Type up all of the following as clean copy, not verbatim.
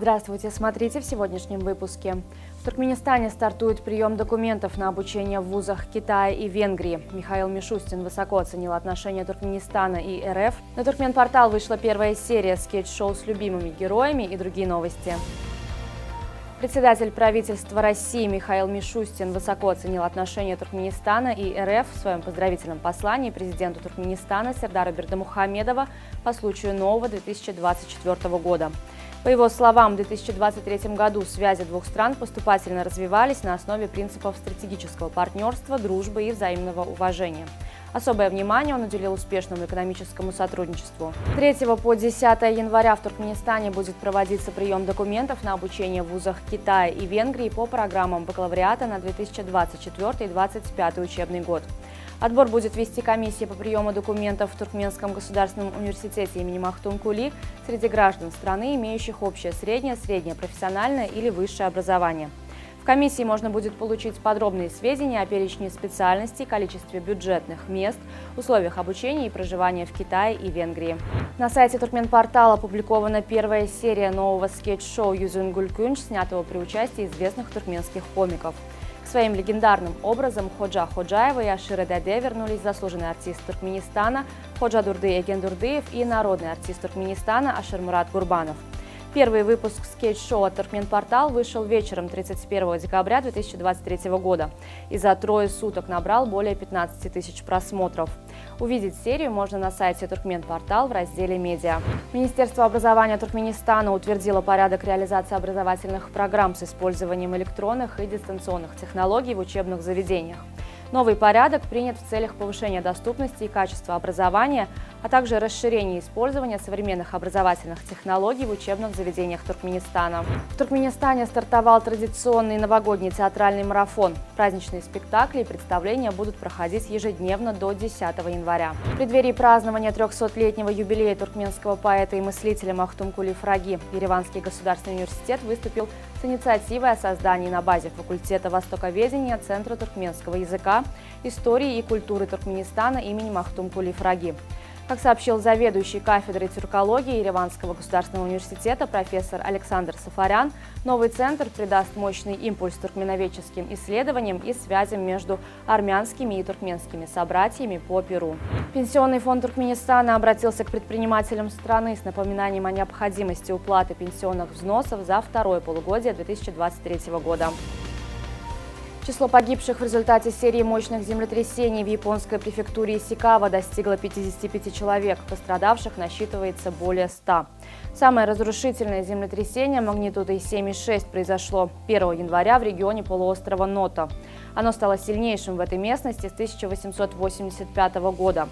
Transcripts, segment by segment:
Здравствуйте, смотрите в сегодняшнем выпуске. В Туркменистане стартует прием документов на обучение в вузах Китая и Венгрии. Михаил Мишустин высоко оценил отношения Туркменистана и РФ. На Туркменпортал вышла первая серия скетч-шоу с любимыми героями и другие новости. Председатель правительства России Михаил Мишустин высоко оценил отношения Туркменистана и РФ в своем поздравительном послании президенту Туркменистана Сердару Бердымухамедова по случаю нового 2024 года. По его словам, в 2023 году связи двух стран поступательно развивались на основе принципов стратегического партнерства, дружбы и взаимного уважения. Особое внимание он уделил успешному экономическому сотрудничеству. С 3 по 10 января в Туркменистане будет проводиться прием документов на обучение в вузах Китая и Венгрии по программам бакалавриата на 2024-2025 учебный год. Отбор будет вести комиссия по приему документов в Туркменском государственном университете имени Махтум Кули среди граждан страны, имеющих общее среднее, среднее профессиональное или высшее образование. В комиссии можно будет получить подробные сведения о перечне специальностей, количестве бюджетных мест, условиях обучения и проживания в Китае и Венгрии. На сайте Туркменпортала опубликована первая серия нового скетч-шоу «Юзун Гулькунч», снятого при участии известных туркменских комиков. К своим легендарным образом Ходжа Ходжаева и Ашира Даде вернулись заслуженный артист Туркменистана Ходжа Дурды Эген Дурдыев и народный артист Туркменистана Аширмурат Гурбанов. Первый выпуск скетч-шоу от Туркменпортал вышел вечером 31 декабря 2023 года и за трое суток набрал более 15 тысяч просмотров. Увидеть серию можно на сайте Туркменпортал в разделе «Медиа». Министерство образования Туркменистана утвердило порядок реализации образовательных программ с использованием электронных и дистанционных технологий в учебных заведениях. Новый порядок принят в целях повышения доступности и качества образования, а также расширения использования современных образовательных технологий в учебных заведениях Туркменистана. В Туркменистане стартовал традиционный новогодний театральный марафон. Праздничные спектакли и представления будут проходить ежедневно до 10 января. В преддверии празднования 300-летнего юбилея туркменского поэта и мыслителя Махтум Кули Фраги Ереванский государственный университет выступил с инициативой о создании на базе факультета востоковедения Центра туркменского языка, истории и культуры Туркменистана имени Махтум Кули Фраги. Как сообщил заведующий кафедрой тюркологии Ереванского государственного университета профессор Александр Сафарян, новый центр придаст мощный импульс туркменоведческим исследованиям и связям между армянскими и туркменскими собратьями по Перу. Пенсионный фонд Туркменистана обратился к предпринимателям страны с напоминанием о необходимости уплаты пенсионных взносов за второе полугодие 2023 года. Число погибших в результате серии мощных землетрясений в японской префектуре Исикава достигло 55 человек, пострадавших насчитывается более 100. Самое разрушительное землетрясение магнитудой 7,6 произошло 1 января в регионе полуострова Ното. Оно стало сильнейшим в этой местности с 1885 года.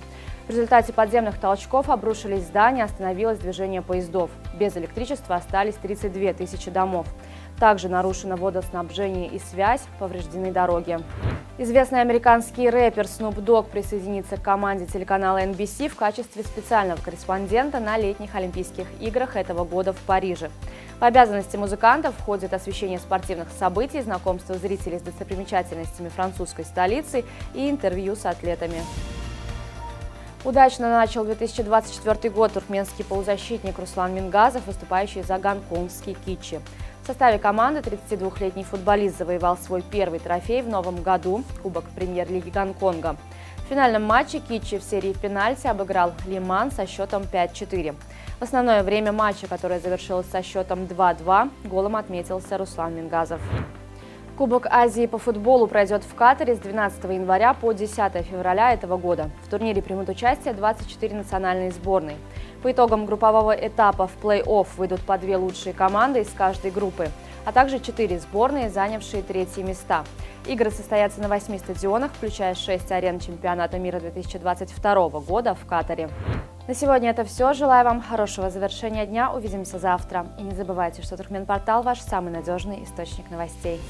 В результате подземных толчков обрушились здания, остановилось движение поездов. Без электричества остались 32 тысячи домов. Также нарушено водоснабжение и связь, повреждены дороги. Известный американский рэпер Snoop Dogg присоединится к команде телеканала NBC в качестве специального корреспондента на летних Олимпийских играх этого года в Париже. В обязанности музыкантов входит освещение спортивных событий, знакомство зрителей с достопримечательностями французской столицы и интервью с атлетами. Удачно начал 2024 год туркменский полузащитник Руслан Мингазов, выступающий за гонконгский Кичи. В составе команды 32-летний футболист завоевал свой первый трофей в новом году – Кубок премьер-лиги Гонконга. В финальном матче Кичи в серии пенальти обыграл Лиман со счетом 5-4. В основное время матча, которое завершилось со счетом 2-2, голом отметился Руслан Мингазов. Кубок Азии по футболу пройдет в Катаре с 12 января по 10 февраля этого года. В турнире примут участие 24 национальные сборные. По итогам группового этапа в плей-офф выйдут по 2 лучшие команды из каждой группы, а также 4 сборные, занявшие третьи места. Игры состоятся на 8 стадионах, включая 6 арен чемпионата мира 2022 года в Катаре. На сегодня это все. Желаю вам хорошего завершения дня. Увидимся завтра. И не забывайте, что Туркменпортал – ваш самый надежный источник новостей.